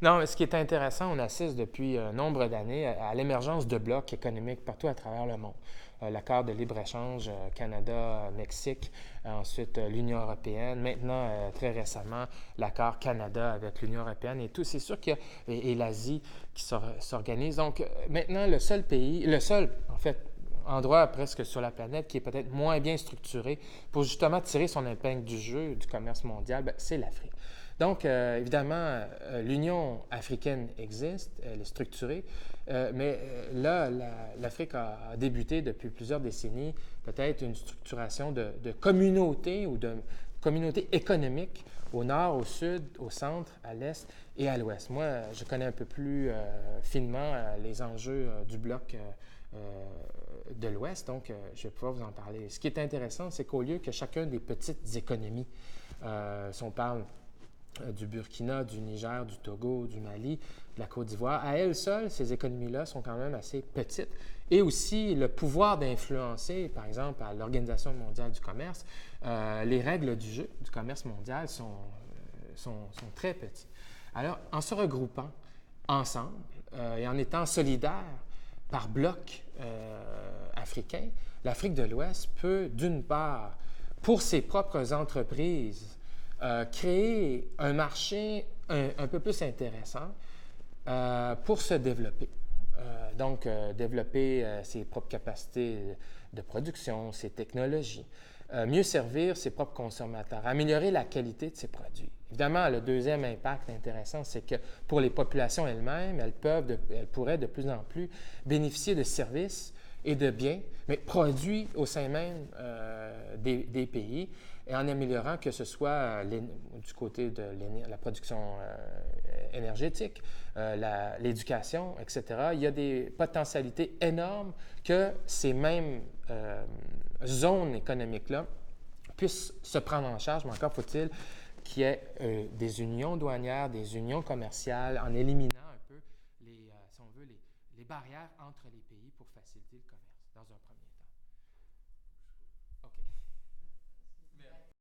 Non, mais ce qui est intéressant, on assiste depuis nombre d'années à l'émergence de blocs économiques partout à travers le monde. L'accord de libre-échange Canada-Mexique, ensuite l'Union européenne, maintenant, très récemment, l'accord Canada avec l'Union européenne et tout. C'est sûr qu'il y a, et l'Asie qui s'organise. Donc, maintenant, le seul pays, le seul, en fait, endroit presque sur la planète qui est peut-être moins bien structuré pour justement tirer son épingle du jeu du commerce mondial, ben, c'est l'Afrique. Donc, évidemment, l'Union africaine existe, elle est structurée, mais là, l'Afrique a débuté depuis plusieurs décennies peut-être une structuration de communautés ou de communautés économiques au nord, au sud, au centre, à l'est et à l'ouest. Moi, je connais un peu plus finement les enjeux du bloc de l'Ouest, donc je vais pouvoir vous en parler. Ce qui est intéressant, c'est qu'au lieu que chacun des petites économies, si on parle du Burkina, du Niger, du Togo, du Mali, de la Côte d'Ivoire. À elles seules, ces économies-là sont quand même assez petites. Et aussi le pouvoir d'influencer, par exemple, à l'Organisation mondiale du commerce, les règles du jeu du commerce mondial sont très petits. Alors, en se regroupant ensemble et en étant solidaires par bloc africain, l'Afrique de l'Ouest peut, d'une part, pour ses propres entreprises, créer un marché un peu plus intéressant pour se développer. Donc, développer ses propres capacités de production, ses technologies, mieux servir ses propres consommateurs, améliorer la qualité de ses produits. Évidemment, le deuxième impact intéressant, c'est que pour les populations elles-mêmes, elles pourraient de plus en plus bénéficier de services et de biens, mais produits au sein même des pays, et en améliorant que ce soit du côté de la production énergétique, l'éducation, etc. Il y a des potentialités énormes que ces mêmes zones économiques-là puissent se prendre en charge, mais encore faut-il qu'il y ait des unions douanières, des unions commerciales, en éliminant un peu, si on veut, les barrières entre les pays pour faciliter le commerce dans un premier temps. OK.